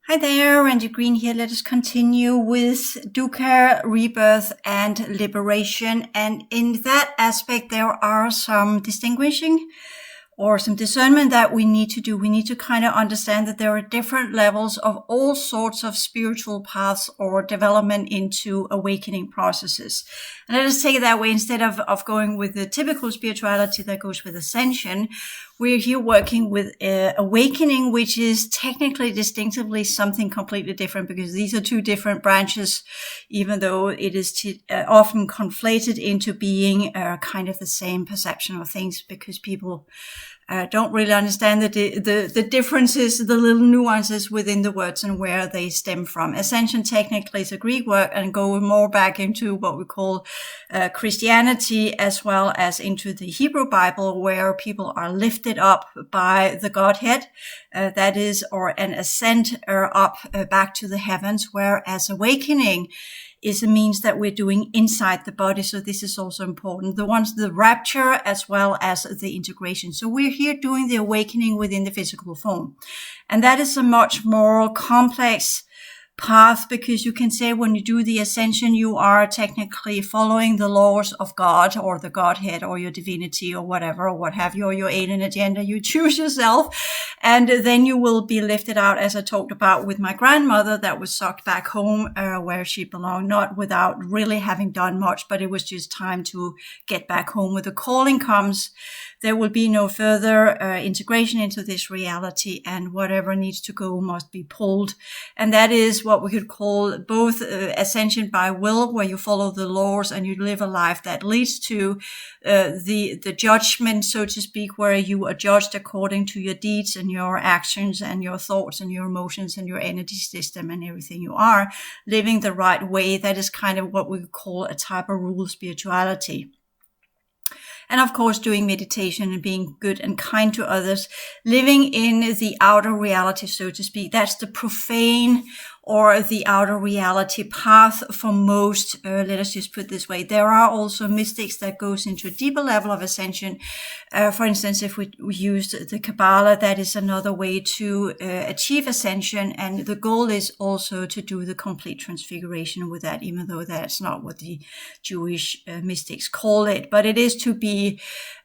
Hi there, Randy Green here. Let us continue with Dukkha, Rebirth, and Liberation. And in that aspect, there are some distinguishing or some discernment that we need to do. We need to kind of understand that there are different levels of all sorts of spiritual paths or development into awakening processes. And let us take it that way. Instead of going with the typical spirituality that goes with ascension, we're here working with awakening, which is technically distinctively something completely different, because these are two different branches, even though it is often conflated into being kind of the same perception of things, because people don't really understand the differences, the little nuances within the words and where they stem from. Ascension technically is a Greek word and go more back into what we call Christianity, as well as into the Hebrew Bible, where people are lifted up by the Godhead, that is, or an ascent up back to the heavens, whereas awakening is a means that we're doing inside the body. So this is also important. The rapture as well as the integration. So we're here doing the awakening within the physical form. And that is a much more complex path, because you can say when you do the ascension, you are technically following the laws of God or the Godhead or your divinity or whatever, or what have you, or your alien agenda. You choose yourself, and then you will be lifted out, as I talked about with my grandmother that was sucked back home where she belonged, not without really having done much, but it was just time to get back home. When the calling comes, there will be no further integration into this reality, and whatever needs to go must be pulled. And that is what we could call both ascension by will, where you follow the laws and you live a life that leads to the judgment, so to speak, where you are judged according to your deeds and your actions and your thoughts and your emotions and your energy system and everything you are, living the right way. That is kind of what we could call a type of rule spirituality. And of course, doing meditation and being good and kind to others, living in the outer reality, so to speak. That's the profane or the outer reality path for most. Let us just put it this way. There are also mystics that goes into a deeper level of ascension. For instance, if we used the Kabbalah, that is another way to achieve ascension. And the goal is also to do the complete transfiguration with that, even though that's not what the Jewish mystics call it. But it is to be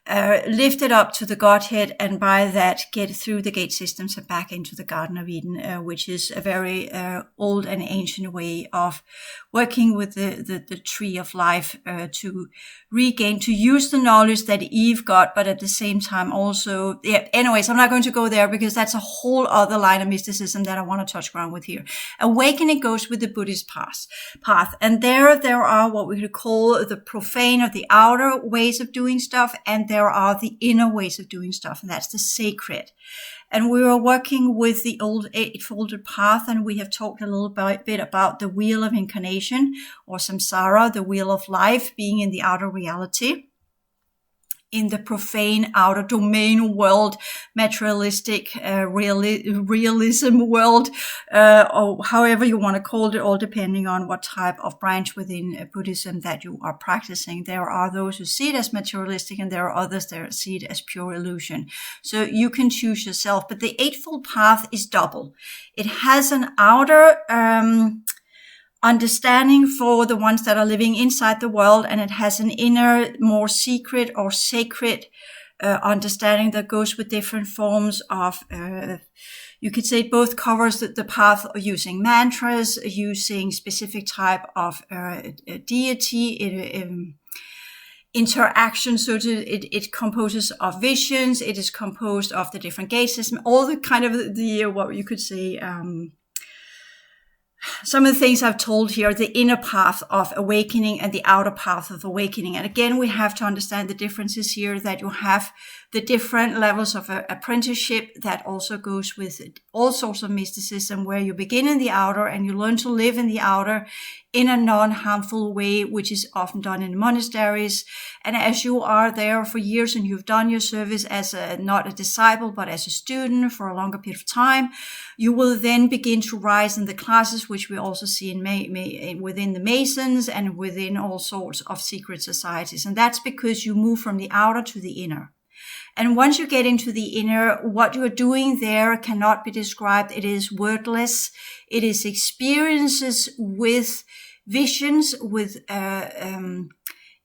lifted up to the Godhead, and by that get through the gate systems and back into the Garden of Eden, which is a very old and ancient way of working with the tree of life to regain, to use the knowledge that Eve got, but at the same time also, anyways, I'm not going to go there because that's a whole other line of mysticism that I want to touch ground with here. Awakening goes with the Buddhist path. And there are what we could call the profane or the outer ways of doing stuff, and there are the inner ways of doing stuff, and that's the sacred. And we were working with the old eightfold path, and we have talked a little bit about the wheel of incarnation or samsara, the wheel of life, being in the outer reality, in the profane outer domain world, materialistic realism world, or however you want to call it, all depending on what type of branch within Buddhism that you are practicing. There are those who see it as materialistic, and there are others that see it as pure illusion. So you can choose yourself. But the Eightfold Path is double. It has an outer understanding for the ones that are living inside the world, and it has an inner, more secret or sacred understanding that goes with different forms of, you could say it both covers the path of using mantras, using specific type of deity, interaction. So it composes of visions, it is composed of the different gate system, all the kind of the what you could say, some of the things I've told here, the inner path of awakening and the outer path of awakening. And again, we have to understand the differences here, that you have the different levels of apprenticeship that also goes with all sorts of mysticism, where you begin in the outer and you learn to live in the outer in a non-harmful way, which is often done in monasteries. And as you are there for years and you've done your service as not a disciple, but as a student for a longer period of time, you will then begin to rise in the classes, which we also see in within the Masons and within all sorts of secret societies. And that's because you move from the outer to the inner. And once you get into the inner, what you're doing there cannot be described. It is wordless. It is experiences with visions, with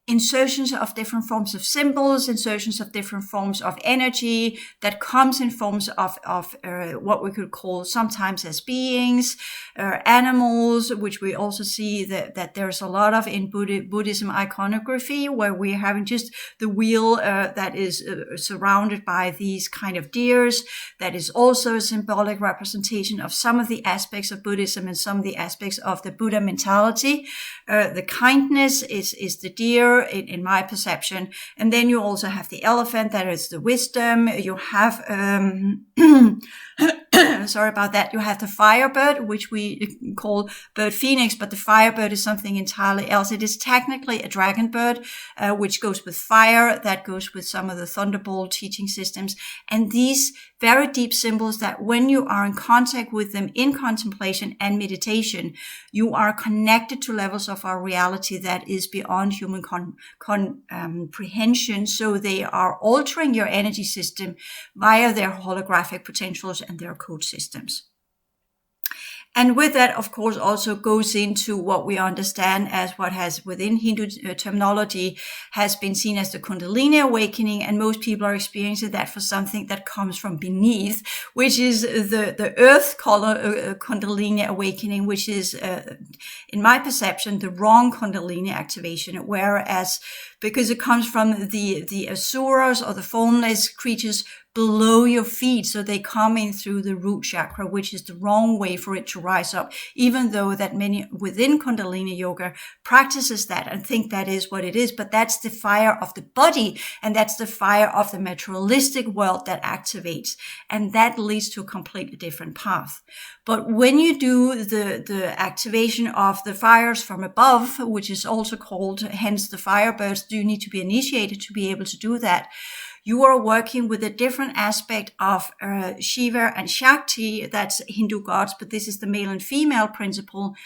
insertions of different forms of symbols, insertions of different forms of energy that comes in forms of what we could call sometimes as beings, animals, which we also see that there's a lot of in Buddhism iconography, where we're having just the wheel that is surrounded by these kind of deers. That is also a symbolic representation of some of the aspects of Buddhism and some of the aspects of the Buddha mentality. The kindness is the deer, in my perception. And then you also have the elephant, that is the wisdom. You have, sorry about that. You have the firebird, which we call bird phoenix, but the firebird is something entirely else. It is technically a dragon bird, which goes with fire, that goes with some of the Thunderbolt teaching systems. And these very deep symbols that when you are in contact with them in contemplation and meditation, you are connected to levels of our reality that is beyond human comprehension. So they are altering your energy system via their holographic potentials and their code systems. And with that, of course, also goes into what we understand as what has within Hindu terminology has been seen as the Kundalini Awakening. And most people are experiencing that for something that comes from beneath, which is the earth Kundalini Awakening, which is, in my perception, the wrong Kundalini activation. Whereas, because it comes from the asuras or the formless creatures below your feet, so they come in through the root chakra, which is the wrong way for it to rise up, even though that many within Kundalini yoga practices that and think that is what it is. But that's the fire of the body, and that's the fire of the materialistic world that activates, and that leads to a completely different path. But when you do the activation of the fires from above, which is also called, hence the Firebirds, you need to be initiated to be able to do that. You are working with a different aspect of Shiva and Shakti, that's Hindu gods, but this is the male and female principle,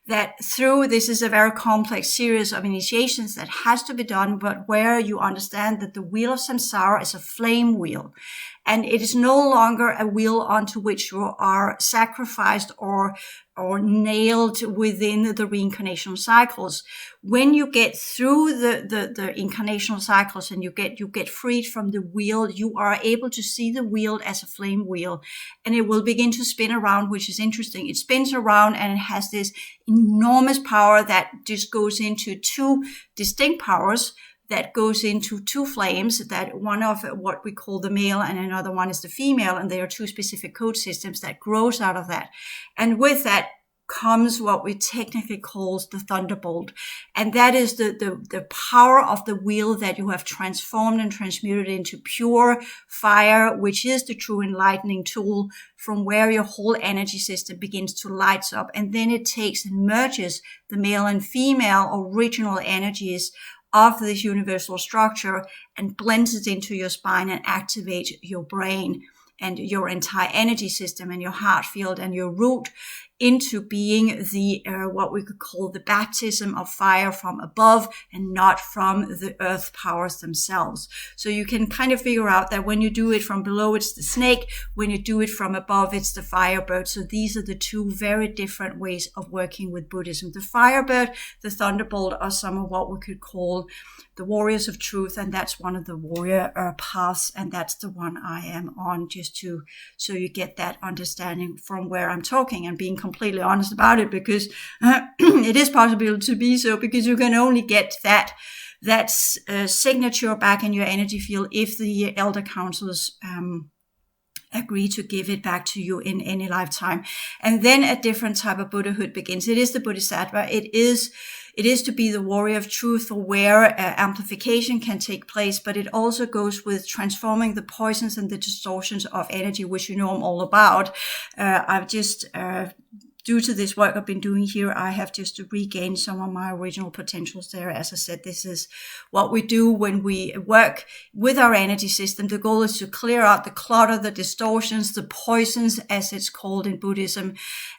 that through this is a very complex series of initiations that has to be done, but where you understand that the wheel of samsara is a flame wheel. And it is no longer a wheel onto which you are sacrificed or nailed within the reincarnational cycles. When you get through the incarnational cycles and you get freed from the wheel, you are able to see the wheel as a flame wheel, and it will begin to spin around, which is interesting. It spins around and it has this enormous power that just goes into two distinct powers, that goes into two flames, that one of what we call the male and another one is the female. And there are two specific code systems that grows out of that. And with that comes what we technically call the Thunderbolt. And that is the power of the wheel that you have transformed and transmuted into pure fire, which is the true enlightening tool from where your whole energy system begins to light up. And then it takes and merges the male and female original energies of this universal structure and blends it into your spine and activates your brain and your entire energy system and your heart field and your root into being the what we could call the baptism of fire from above and not from the earth powers themselves. So you can kind of figure out that when you do it from below, it's the snake. When you do it from above, it's the firebird. So these are the two very different ways of working with Buddhism. The firebird, the thunderbolt are some of what we could call the warriors of truth, and that's one of the warrior paths, and that's the one I am on, just to so you get that understanding from where I'm talking and being completely honest about it, because it is possible to be so, because you can only get that signature back in your energy field if the elder councils agree to give it back to you in any lifetime. And then a different type of Buddhahood begins. It is the Bodhisattva. It is to be the warrior of truth, where amplification can take place, but it also goes with transforming the poisons and the distortions of energy, which you know I'm all about. I've just due to this work I've been doing here, I have just to regain some of my original potentials there. As I said, this is what we do when we work with our energy system. The goal is to clear out the clutter, the distortions, the poisons, as it's called in Buddhism,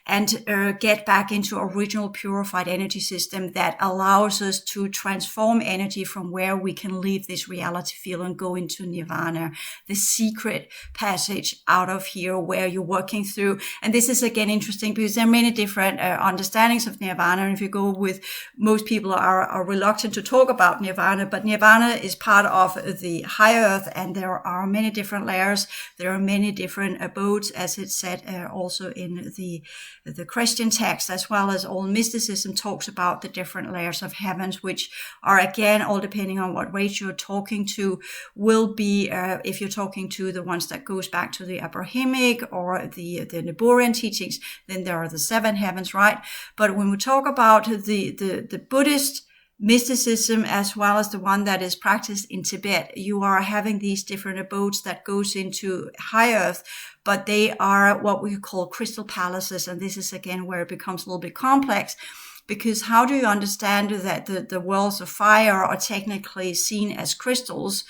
and get back into original purified energy system that allows us to transform energy from where we can leave this reality field and go into nirvana, the secret passage out of here where you're working through. And this is again interesting because there are many different understandings of nirvana. And if you go with, most people are reluctant to talk about nirvana, but nirvana is part of the high earth, and there are many different layers. There are many different abodes, as it's said also in the Christian text, as well as all mysticism talks about the different layers of heavens, which are again, all depending on what race you're talking to, will be, if you're talking to the ones that goes back to the Abrahamic or the Nibiruan teachings, then there are the 7 heavens, right? But when we talk about the Buddhist mysticism, as well as the one that is practiced in Tibet, you are having these different abodes that goes into high earth, but they are what we call crystal palaces. And this is again where it becomes a little bit complex, because how do you understand that the worlds of fire are technically seen as crystals,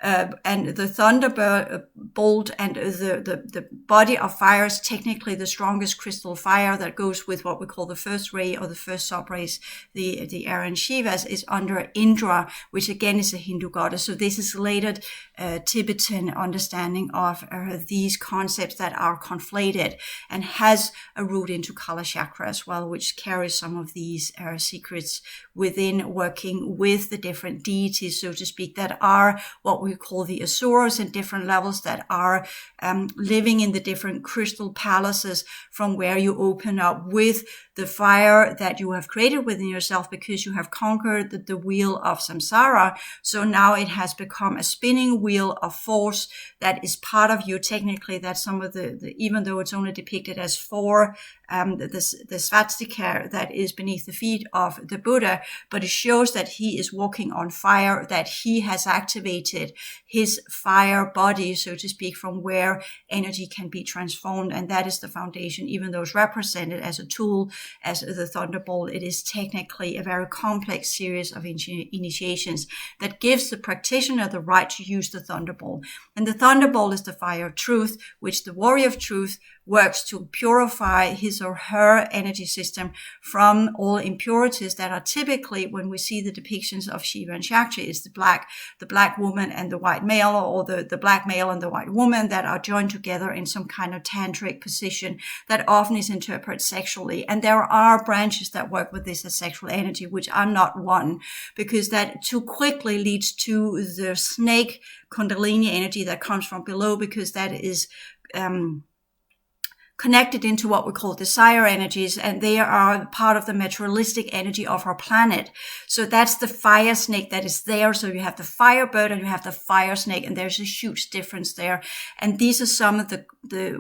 and the Thunderbolt and the body of fire is technically the strongest crystal fire that goes with what we call the first ray or the first sub-rays, the Aryan Shivas, is under Indra, which again is a Hindu goddess. So this is related Tibetan understanding of these concepts that are conflated, and has a root into Kala Chakra as well, which carries some of these secrets within working with the different deities, so to speak, that are what we call the asuras in different levels, that are living in the different crystal palaces from where you open up with the fire that you have created within yourself, because you have conquered the wheel of samsara. So now it has become a spinning wheel of force that is part of you. Technically, that's some of the even though it's only depicted as 4, the swastika that is beneath the feet of the Buddha, but it shows that he is walking on fire, that he has activated his fire body, so to speak, from where energy can be transformed. And that is the foundation, even though it's represented as a tool, as the Thunderbolt. It is technically a very complex series of initiations that gives the practitioner the right to use the Thunderbolt. And the Thunderbolt is the fire of truth, which the warrior of truth works to purify his or her energy system from all impurities that are typically, when we see the depictions of Shiva and Shakti, is the black woman and the white male, or the black male and the white woman that are joined together in some kind of tantric position that often is interpreted sexually. And there are branches that work with this as sexual energy, which I'm not one, because that too quickly leads to the snake Kundalini energy that comes from below, because that is connected into what we call desire energies, and they are part of the materialistic energy of our planet. So that's the fire snake that is there. So you have the Firebird and you have the fire snake, and there's a huge difference there. And these are some of the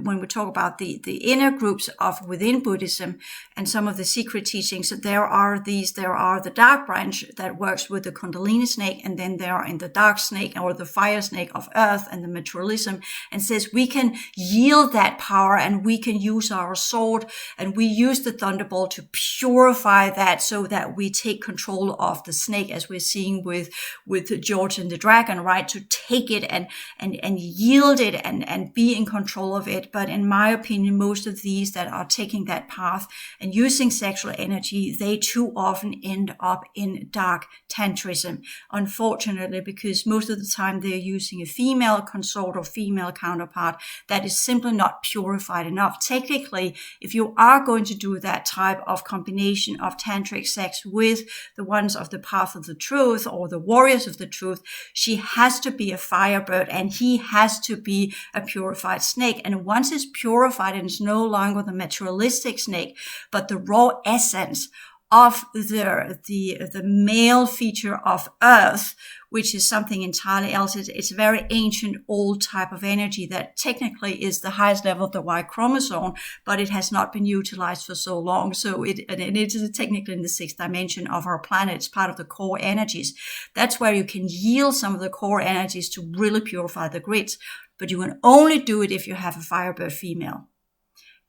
when we talk about the inner groups of within Buddhism and some of the secret teachings, there are the dark branch that works with the Kundalini snake, and then there are in the dark snake or the fire snake of earth and the materialism, and says we can yield that power and we can use our sword, and we use the Thunderbolt to purify that, so that we take control of the snake, as we're seeing with George and the dragon, right? To take it and yield it and be in control of it. But in my opinion, most of these that are taking that path and using sexual energy, they too often end up in dark tantrism, unfortunately, because most of the time they're using a female consort or female counterpart that is simply not purified enough. Technically, if you are going to do that type of combination of tantric sex with the ones of the path of the truth or the warriors of the truth, she has to be a Firebird and he has to be a purified snake. And once it's purified and it's no longer the materialistic snake, but the raw essence of the male feature of earth, which is something entirely else. It's a very ancient, old type of energy that technically is the highest level of the Y chromosome, but it has not been utilized for so long. So it is technically in the 6th dimension of our planet. It's part of the core energies. That's where you can yield some of the core energies to really purify the grids. But you can only do it if you have a Firebird female,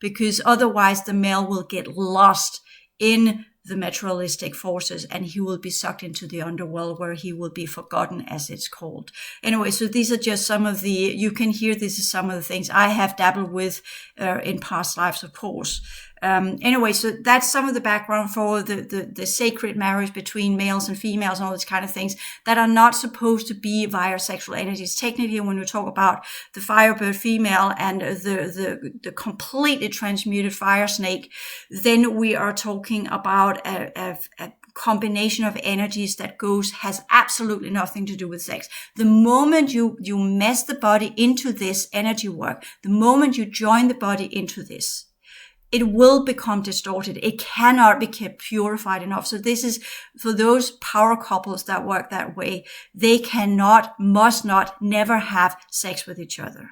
because otherwise the male will get lost in the materialistic forces and he will be sucked into the underworld where he will be forgotten, as it's called. Anyway, so these are just some of the, you can hear this is some of the things I have dabbled with in past lives, of course. Anyway, so that's some of the background for the sacred marriage between males and females and all these kind of things that are not supposed to be via sexual energies. Technically, when we talk about the Firebird female and the completely transmuted fire snake, then we are talking about a combination of energies that has absolutely nothing to do with sex. The moment you mess the body into this energy work, the moment you join the body into this, it will become distorted. It cannot be kept purified enough. So this is for those power couples that work that way. They cannot, must not, never have sex with each other.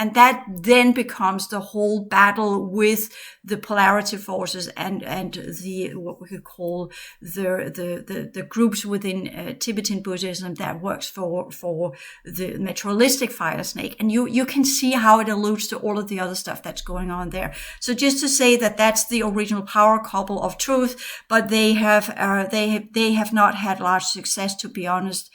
And that then becomes the whole battle with the polarity forces and the, what we could call the groups within Tibetan Buddhism that works for the materialistic fire snake. And you can see how it alludes to all of the other stuff that's going on there. So just to say that that's the original power couple of truth, but they have not had large success, to be honest.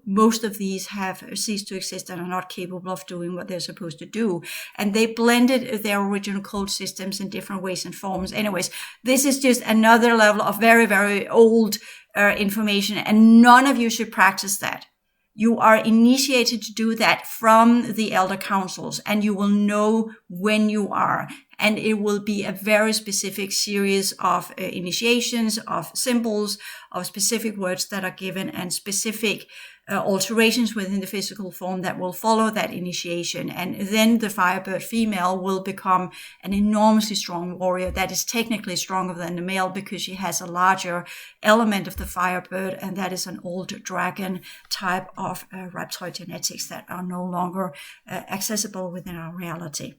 Most of these have ceased to exist and are not capable of doing what they're supposed to do. And they blended their original code systems in different ways and forms. Anyways, this is just another level of very, very old information, and none of you should practice that. You are initiated to do that from the elder councils, and you will know when you are. And it will be a very specific series of initiations, of symbols, of specific words that are given, and specific alterations within the physical form that will follow that initiation. And then the Firebird female will become an enormously strong warrior that is technically stronger than the male because she has a larger element of the Firebird, and that is an old dragon type of reptoid genetics that are no longer accessible within our reality.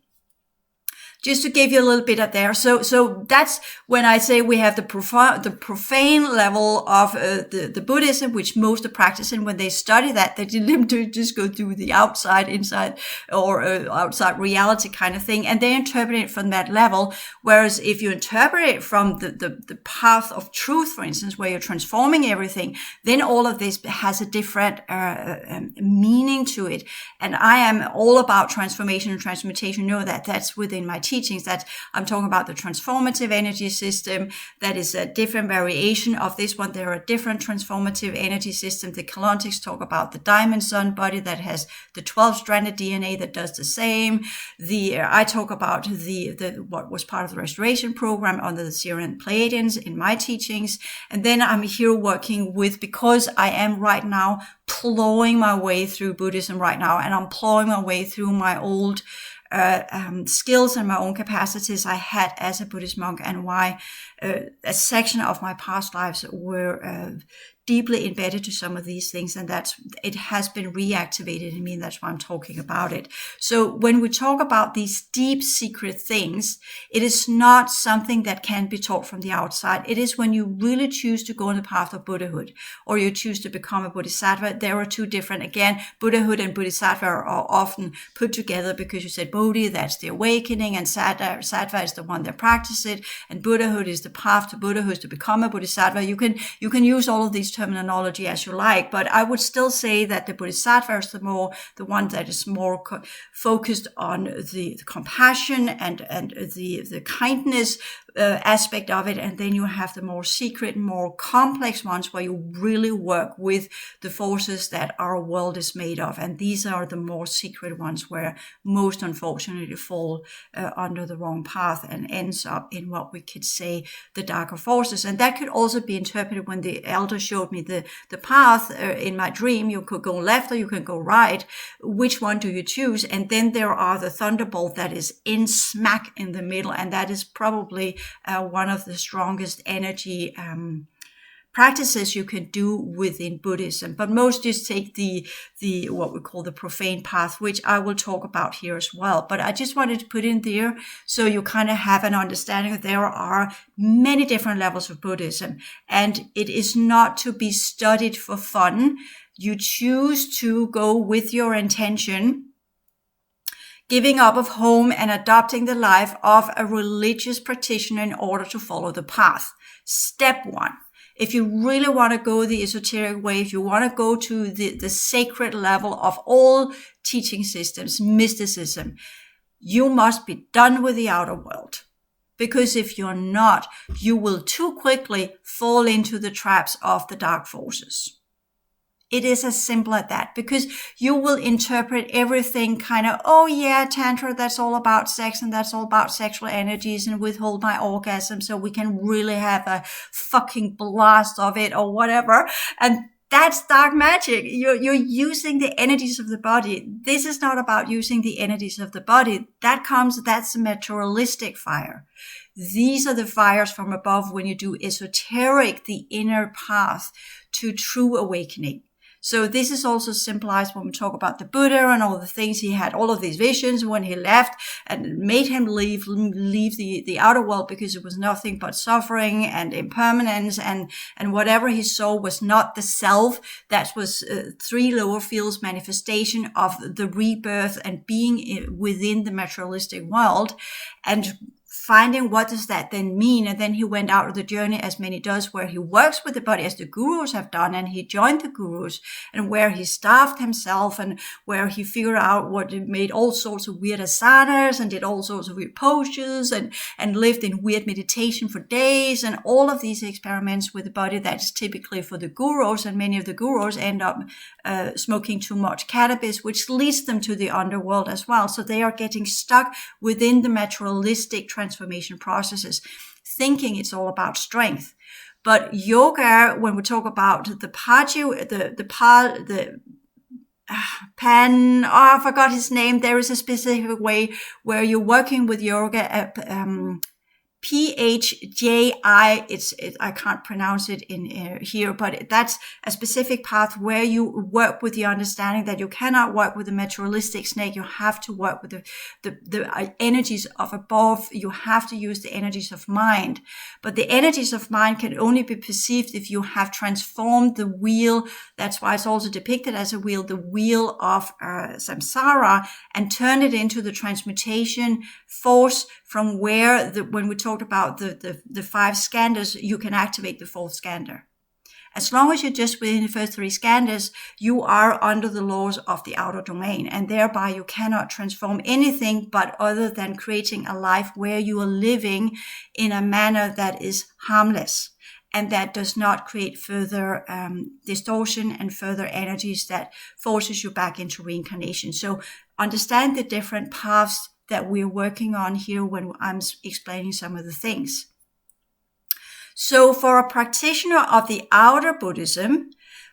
Just to give you a little bit of there. So that's when I say we have the profane level of the Buddhism, which most are practicing. When they study that, they didn't just go do the outside, inside, or outside reality kind of thing, and they interpret it from that level. Whereas if you interpret it from the path of truth, for instance, where you're transforming everything, then all of this has a different meaning to it. And I am all about transformation and transmutation. You know that's within my teachings, that I'm talking about the transformative energy system. That is a different variation of this one. There are different transformative energy systems. The Kalontics talk about the diamond sun body that has the 12-stranded DNA that does the same. I talk about what was part of the restoration program under the Syrian Pleiadians in my teachings. And then I'm here working with, because I am right now plowing my way through Buddhism right now, and I'm plowing my way through my old skills and my own capacities I had as a Buddhist monk, and why a section of my past lives were deeply embedded to some of these things, and it has been reactivated in me, and that's why I'm talking about it. So when we talk about these deep secret things, it is not something that can be taught from the outside. It is when you really choose to go on the path of Buddhahood, or you choose to become a Bodhisattva. There are two different, again, Buddhahood and Bodhisattva are often put together because you said Bodhi, that's the awakening, and Sattva is the one that practices it, and Buddhahood is the path to Buddhahood, to become a Bodhisattva. You can use all of these terminology as you like, but I would still say that the Bodhisattva is the one that is more focused on the compassion and the kindness aspect of it. And then you have the more secret, more complex ones where you really work with the forces that our world is made of. And these are the more secret ones where most unfortunately fall under the wrong path and ends up in what we could say the darker forces. And that could also be interpreted when the elder showed me the path in my dream. You could go left or you can go right. Which one do you choose? And then there are the Thunderbolt that is smack in the middle, and that is probably one of the strongest energy practices you can do within Buddhism. But most just take the what we call the profane path, which I will talk about here as well. But I just wanted to put in there so you kind of have an understanding that there are many different levels of Buddhism, and it is not to be studied for fun. You choose to go with your intention. giving up of home and adopting the life of a religious practitioner in order to follow the path. Step 1. If you really want to go the esoteric way, if you want to go to the sacred level of all teaching systems, mysticism, you must be done with the outer world. Because if you're not, you will too quickly fall into the traps of the dark forces. It is as simple as that, because you will interpret everything kind of, oh yeah, Tantra, that's all about sex and that's all about sexual energies and withhold my orgasm so we can really have a fucking blast of it or whatever. And that's dark magic. You're using the energies of the body. This is not about using the energies of the body. That's the materialistic fire. These are the fires from above when you do esoteric, the inner path to true awakening. So this is also symbolized when we talk about the Buddha and all the things he had, all of these visions when he left and made him leave the outer world, because it was nothing but suffering and impermanence, and whatever he saw was not the self. That was 3 lower fields manifestation of the rebirth and being within the materialistic world, and finding what does that then mean. And then he went out of the journey, as many does, where he works with the body as the gurus have done, and he joined the gurus, and where he starved himself, and where he figured out what made all sorts of weird asanas and did all sorts of weird postures and lived in weird meditation for days, and all of these experiments with the body that's typically for the gurus. And many of the gurus end up smoking too much cannabis, which leads them to the underworld as well. So they are getting stuck within the materialistic transformation processes, thinking it's all about strength. But yoga, when we talk about the I forgot his name. There is a specific way where you're working with yoga, PHJI, I can't pronounce it in here, but that's a specific path where you work with the understanding that you cannot work with the materialistic snake. You have to work with the energies of above. You have to use the energies of mind. But the energies of mind can only be perceived if you have transformed the wheel. That's why it's also depicted as a wheel, the wheel of samsara, and turn it into the transmutation force from where, when we talked about the 5 skandhas, you can activate the 4th skandha. As long as you're just within the first 3 skandhas, you are under the laws of the outer domain, and thereby you cannot transform anything but other than creating a life where you are living in a manner that is harmless, and that does not create further distortion and further energies that forces you back into reincarnation. So understand the different paths that we're working on here when I'm explaining some of the things. So for a practitioner of the outer Buddhism,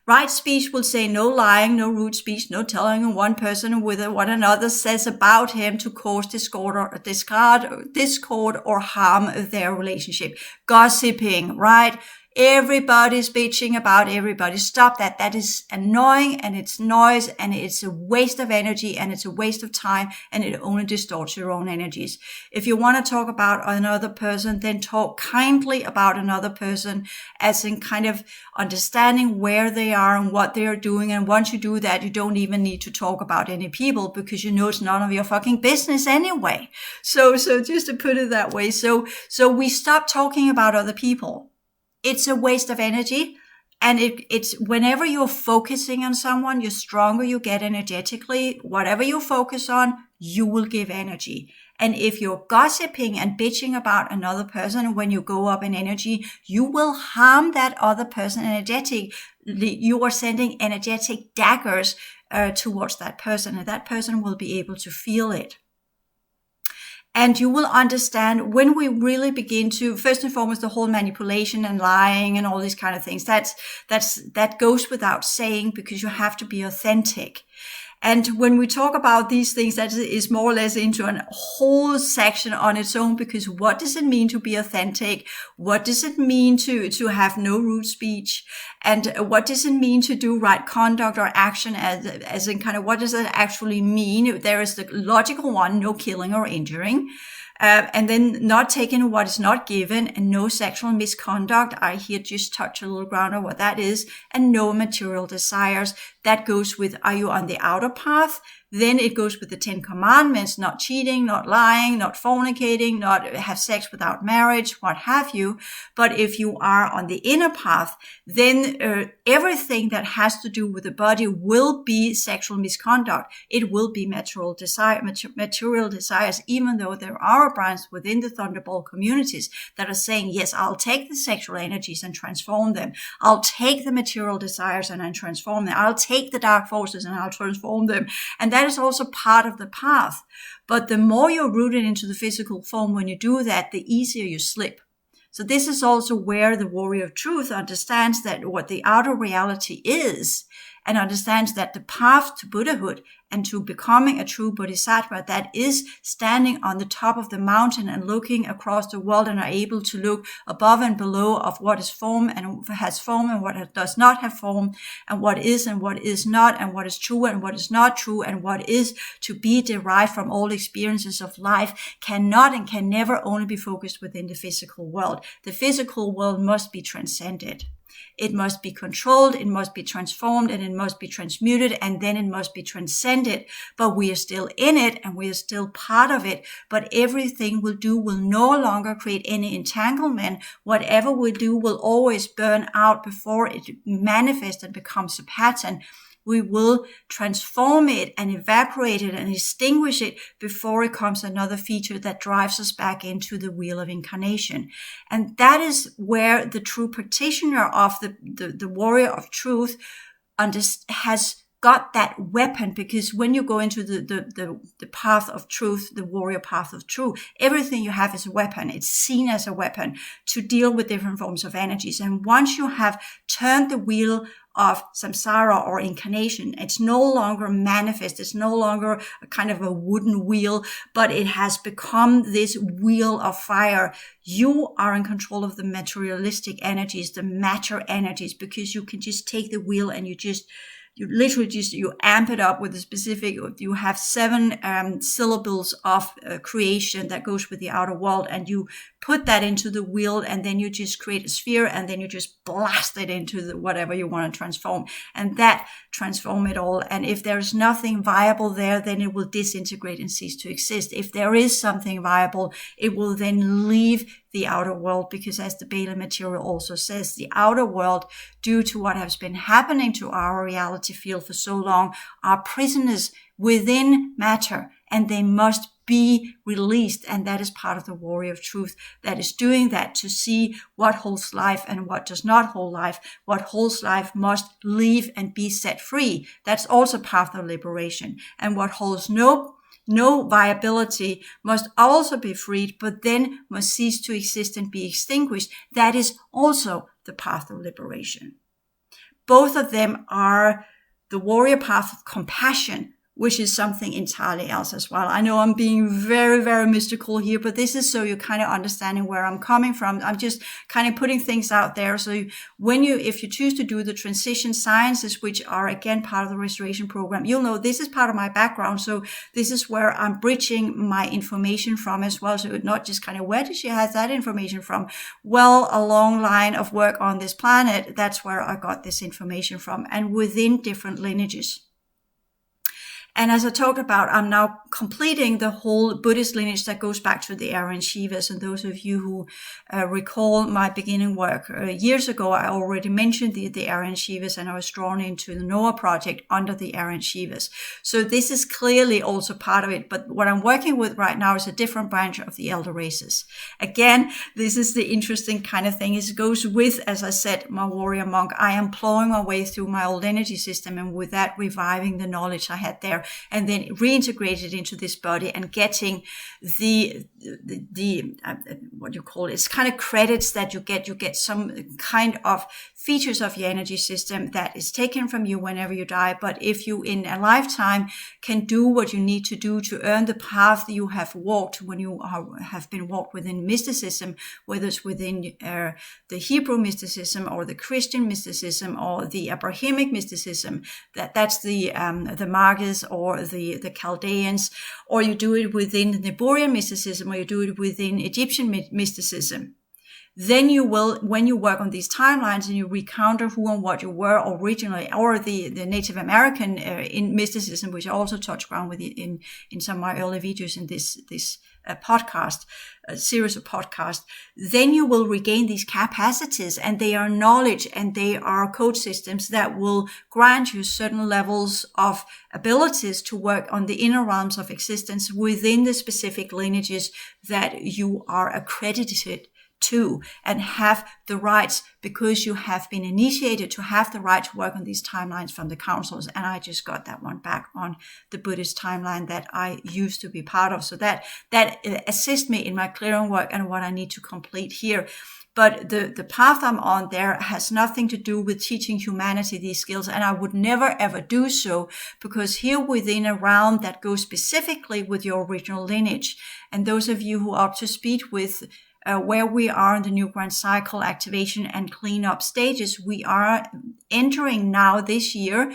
right speech will say no lying, no rude speech, no telling one person with what another says about him to cause discord or harm their relationship. Gossiping, right? Everybody's bitching about everybody. Stop that. That is annoying, and it's noise, and it's a waste of energy, and it's a waste of time, and it only distorts your own energies. If you want to talk about another person, then talk kindly about another person, as in kind of understanding where they are and what they are doing. And once you do that, you don't even need to talk about any people, because you know it's none of your fucking business anyway. So just to put it that way. So we stop talking about other people. It's a waste of energy. And it's whenever you're focusing on someone, the stronger you get energetically. Whatever you focus on, you will give energy. And if you're gossiping and bitching about another person, when you go up in energy, you will harm that other person energetically. You are sending energetic daggers towards that person, and that person will be able to feel it. And you will understand when we really begin to, first and foremost, the whole manipulation and lying and all these kind of things. That goes without saying, because you have to be authentic. And when we talk about these things, that is more or less into a whole section on its own, because what does it mean to be authentic? What does it mean to have no rude speech? And what does it mean to do right conduct or action, as in kind of what does that actually mean? There is the logical one, no killing or injuring. And then not taking what is not given, and no sexual misconduct. I here just touch a little ground on what that is, and no material desires. That goes with, are you on the outer path? then it goes with the 10 commandments, not cheating, not lying, not fornicating, not have sex without marriage, what have you. But if you are on the inner path, then everything that has to do with the body will be sexual misconduct. It will be material desires, even though there are brands within the Thunderbolt communities that are saying, yes, I'll take the sexual energies and transform them. I'll take the material desires and transform them. I'll take the dark forces and I'll transform them. And that is also part of the path. But the more you're rooted into the physical form, when you do that, the easier you slip. So this is also where the warrior of truth understands that what the outer reality is, and understands that the path to Buddhahood and to becoming a true bodhisattva, that is standing on the top of the mountain and looking across the world and are able to look above and below of what is form and has form and what does not have form, and what is not, and what is true and what is not true, and what is to be derived from all experiences of life, cannot and can never only be focused within the physical world. The physical world must be transcended. It must be controlled, it must be transformed, and it must be transmuted, and then it must be transcended. But we are still in it, and we are still part of it. But everything we'll do will no longer create any entanglement. Whatever we do will always burn out before it manifests and becomes a pattern. We will transform it and evaporate it and extinguish it before it becomes another feature that drives us back into the wheel of incarnation. And that is where the true practitioner of the warrior of truth has got that weapon, because when you go into the path of truth, the warrior path of truth, everything you have is a weapon. It's seen as a weapon to deal with different forms of energies. And once you have turned the wheel of samsara or incarnation, it's no longer manifest. It's no longer a kind of a wooden wheel, but it has become this wheel of fire. You are in control of the materialistic energies, the matter energies, because you can just take the wheel and you amp it up with a specific, you have 7 syllables of creation that goes with the outer world, and you put that into the wheel, and then you just create a sphere, and then you just blast it into whatever you want to transform, and that transform it all. And if there's nothing viable there, then it will disintegrate and cease to exist. If there is something viable, it will then leave the outer world, because as the Bela material also says, the outer world, due to what has been happening to our reality field for so long, are prisoners within matter, and they must be released. And that is part of the warrior of truth that is doing that, to see what holds life and what does not hold life. What holds life must leave and be set free. That's also path of liberation. And what holds no viability must also be freed, but then must cease to exist and be extinguished. That is also the path of liberation. Both of them are the warrior path of compassion, which is something entirely else as well. I know I'm being very, very mystical here, but this is so you're kind of understanding where I'm coming from. I'm just kind of putting things out there. So if you choose to do the transition sciences, which are again part of the restoration program, you'll know this is part of my background. So this is where I'm bridging my information from as well. So not just kind of, where did she have that information from? Well, a long line of work on this planet. That's where I got this information from, and within different lineages. And as I talked about, I'm now completing the whole Buddhist lineage that goes back to the Aryan Shivas. And those of you who recall my beginning work years ago, I already mentioned the Aryan Shivas, and I was drawn into the Noah project under the Aryan Shivas. So this is clearly also part of it. But what I'm working with right now is a different branch of the elder races. Again, this is the interesting kind of thing. It goes with, as I said, my warrior monk. I am plowing my way through my old energy system, and with that, reviving the knowledge I had there, and then reintegrate it into this body, and getting the what you call it, it's kind of credits that you get some kind of features of your energy system that is taken from you whenever you die. But if you in a lifetime can do what you need to do to earn the path you have walked when you have been walked within mysticism, whether it's within the Hebrew mysticism or the Christian mysticism or the Abrahamic mysticism, that's the Magas or the Chaldeans, or you do it within the Neborian mysticism, or you do it within Egyptian mysticism, then you will, when you work on these timelines and you recounter who and what you were originally, or the Native American in mysticism, which I also touched on with in some of my early videos in this podcast, a series of podcasts, then you will regain these capacities, and they are knowledge and they are code systems that will grant you certain levels of abilities to work on the inner realms of existence within the specific lineages that you are accredited to, and have the rights, because you have been initiated to have the right to work on these timelines from the councils. And I just got that one back on the Buddhist timeline that I used to be part of. So that assists me in my clearing work and what I need to complete here. But the path I'm on there has nothing to do with teaching humanity these skills, and I would never ever do so, because here within a realm that goes specifically with your original lineage, and those of you who are up to speed with where we are in the new grand cycle activation and cleanup stages, we are entering now this year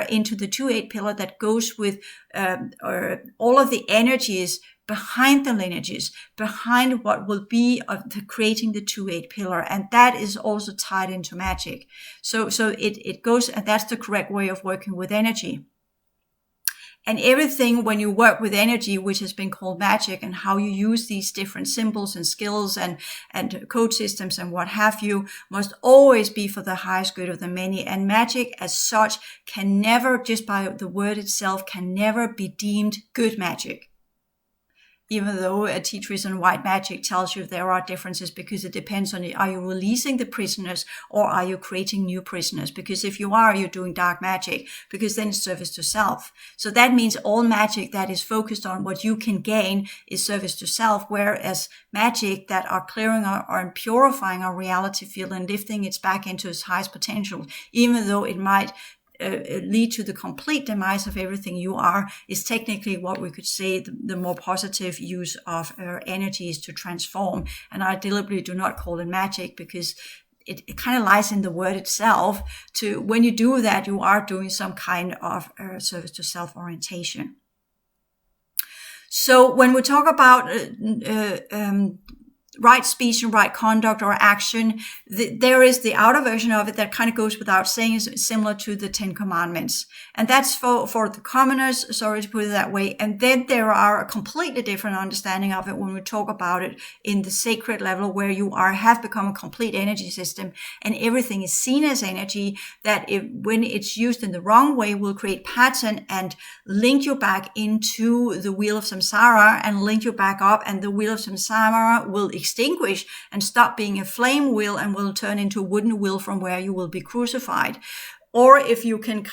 into the 2-8 pillar that goes with all of the energies behind the lineages, behind what will be creating the 2-8 pillar. And that is also tied into magic. So it goes, and that's the correct way of working with energy. And everything, when you work with energy, which has been called magic, and how you use these different symbols and skills and code systems and what have you, must always be for the highest good of the many. And magic as such can never, just by the word itself, can never be deemed good magic. Even though a teacher in white magic tells you there are differences, because it depends on, are you releasing the prisoners or are you creating new prisoners? Because if you are, you're doing dark magic, because then it's service to self. So that means all magic that is focused on what you can gain is service to self, whereas magic that are clearing or purifying our reality field and lifting it back into its highest potential, even though it might lead to the complete demise of everything you are, is technically what we could say the more positive use of energies to transform. And I deliberately do not call it magic, because it kind of lies in the word itself. To when you do that, you are doing some kind of service to self orientation. So when we talk about right speech and right conduct or action, there is the outer version of it that kind of goes without saying, is similar to the 10 Commandments. And that's for the commoners, sorry to put it that way. And then there are a completely different understanding of it when we talk about it in the sacred level, where you have become a complete energy system, and everything is seen as energy, that when it's used in the wrong way, will create pattern and link you back into the wheel of samsara and link you back up, and the wheel of samsara will extinguish and stop being a flame wheel and will turn into a wooden wheel from where you will be crucified. Or if you can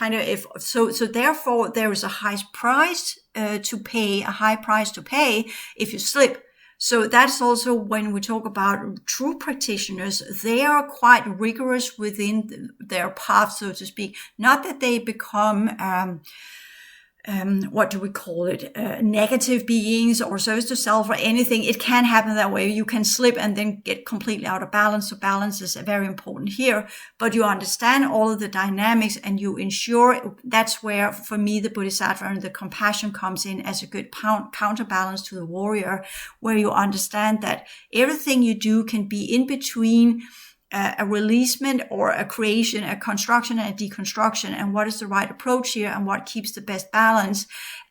so therefore there is a high price to pay if you slip. So that's also when we talk about true practitioners, they are quite rigorous within their path, so to speak. Not that they become what do we call it, negative beings or service to self or anything. It can happen that way. You can slip and then get completely out of balance. So balance is very important here, but you understand all of the dynamics and you ensure. That's where, for me, the Bodhisattva and the compassion comes in as a good counterbalance to the warrior, where you understand that everything you do can be in between a releasement or a creation, a construction and a deconstruction, and what is the right approach here and what keeps the best balance.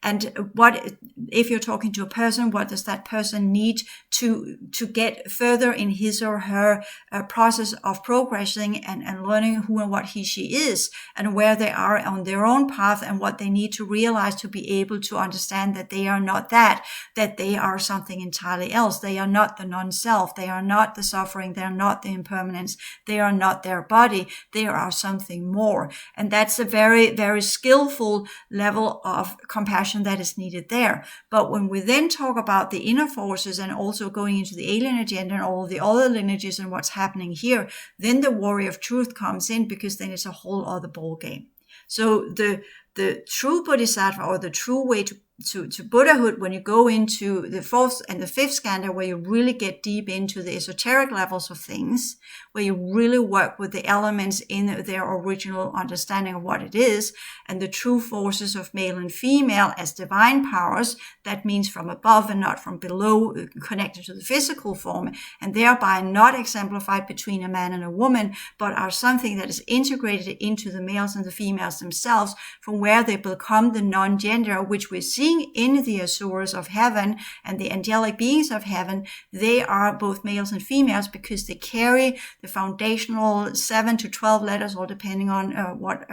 And what, if you're talking to a person, what does that person need to get further in his or her process of progressing and learning who and what she is, and where they are on their own path, and what they need to realize to be able to understand that they are not that they are something entirely else. They are not the non-self. They are not the suffering. They are not the impermanence. They are not their body. They are something more. And that's a very, very skillful level of compassion that is needed there. But when we then talk about the inner forces and also going into the alien agenda and all the other lineages and what's happening here, then the warrior of truth comes in, because then it's a whole other ball game. So the true bodhisattva, or the true way to Buddhahood, when you go into the fourth and the fifth skandha, where you really get deep into the esoteric levels of things, where you really work with the elements in their original understanding of what it is, and the true forces of male and female as divine powers, that means from above and not from below, connected to the physical form, and thereby not exemplified between a man and a woman, but are something that is integrated into the males and the females themselves, from where they become the non-gender, which we're seeing in the asuras of heaven and the angelic beings of heaven. They are both males and females because they carry the foundational 7 to 12 letters, or depending on what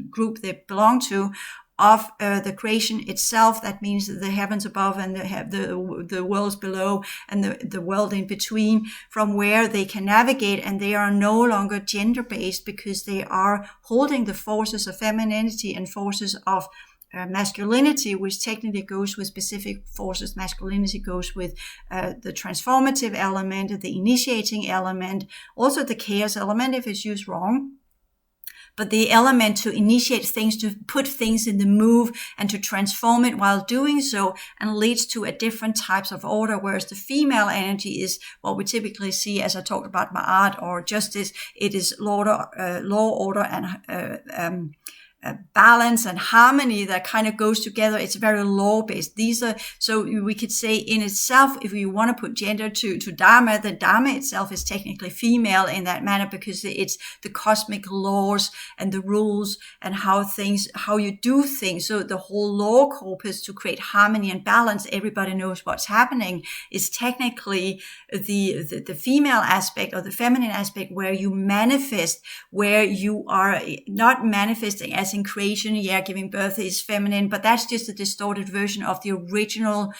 group they belong to, of the creation itself. That means the heavens above and the worlds below and the world in between, from where they can navigate, and they are no longer gender-based because they are holding the forces of femininity and forces of masculinity, which technically goes with specific forces. Masculinity goes with the transformative element, the initiating element, also the chaos element if it's used wrong. But the element to initiate things, to put things in the move and to transform it while doing so, and leads to a different types of order. Whereas the female energy is what we typically see, as I talked about Ma'at or justice. It is law, order, and balance and harmony that kind of goes together. It's very law-based. These are, so we could say in itself, if we want to put gender to Dharma, the Dharma itself is technically female in that manner, because it's the cosmic laws and the rules and how you do things. So the whole law corpus to create harmony and balance, everybody knows what's happening, is technically the female aspect or the feminine aspect, where you manifest, where you are not manifesting as in creation. Giving birth is feminine, but that's just a distorted version of the original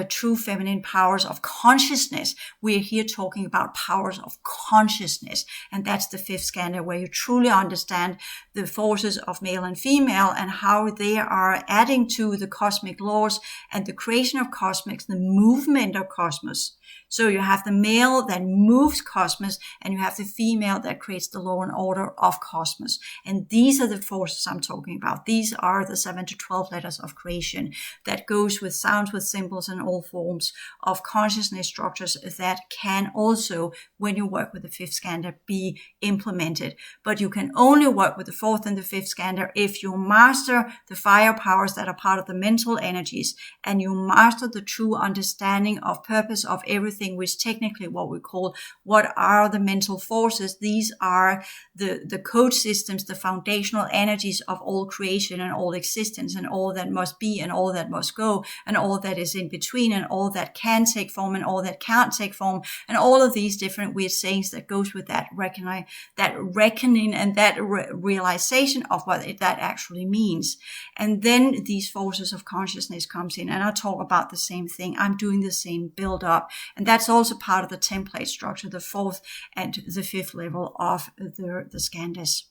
true feminine powers of consciousness. We're here talking about powers of consciousness, and that's the fifth skandha, where you truly understand the forces of male and female and how they are adding to the cosmic laws and the creation of cosmos, the movement of cosmos. So you have the male that moves cosmos, and you have the female that creates the law and order of cosmos. And these are the forces I'm talking about. These are the 7 to 12 letters of creation that goes with sounds, with symbols, and all forms of consciousness structures that can also, when you work with the fifth skandha, be implemented. But you can only work with the fourth and the fifth skandha if you master the fire powers that are part of the mental energies, and you master the true understanding of purpose of everything, which technically what we call, what are the mental forces? These are the code systems, the foundational energies of all creation and all existence, and all that must be and all that must go, and all that is in between, and all that can take form and all that can't take form, and all of these different weird sayings that goes with that reckoning and that realization of what that actually means. And then these forces of consciousness comes in, and I talk about the same thing. I'm doing the same build up, and that's also part of the template structure, the fourth and the fifth level of the skandhas.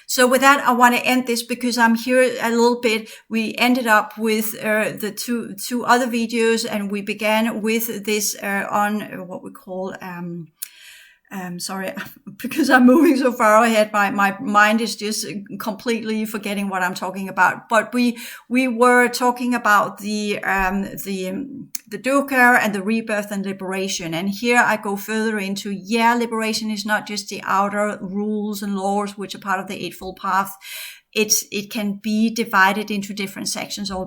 So with that, I want to end this because I'm here a little bit. We ended up with the two other videos, and we began with this on what we call sorry, because I'm moving so far ahead, my mind is just completely forgetting what I'm talking about. But we were talking about the Dukkha and the rebirth and liberation. And here I go further into, liberation is not just the outer rules and laws, which are part of the Eightfold Path. It can be divided into different sections, all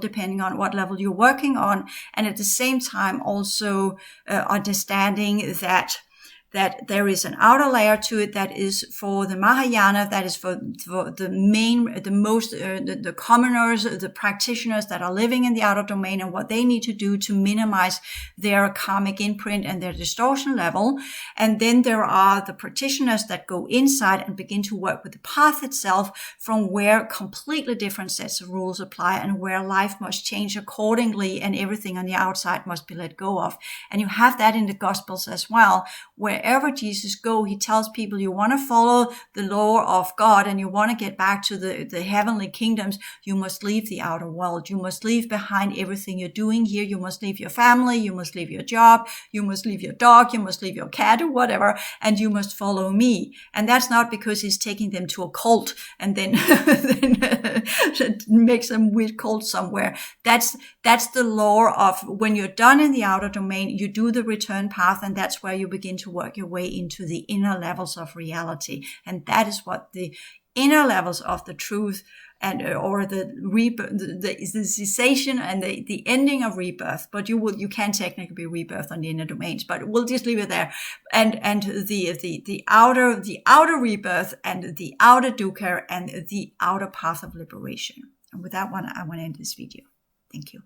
depending on what level you're working on. And at the same time, also understanding that there is an outer layer to it that is for the Mahayana, that is for the commoners, the practitioners that are living in the outer domain, and what they need to do to minimize their karmic imprint and their distortion level. And then there are the practitioners that go inside and begin to work with the path itself, from where completely different sets of rules apply, and where life must change accordingly, and everything on the outside must be let go of. And you have that in the Gospels as well, where wherever Jesus go, he tells people, you want to follow the law of God and you want to get back to the heavenly kingdoms, you must leave the outer world. You must leave behind everything you're doing here. You must leave your family. You must leave your job. You must leave your dog. You must leave your cat or whatever. And you must follow me. And that's not because he's taking them to a cult and then, makes them weird cult somewhere. That's the law of when you're done in the outer domain, you do the return path, and that's where you begin to work your way into the inner levels of reality. And that is what the inner levels of the truth and or the rebirth, the cessation and the ending of rebirth. But you can technically be rebirth on the inner domains, but we'll just leave it there. And the outer rebirth and the outer dukkha and the outer path of liberation. And with that one, I want to end this video. Thank you.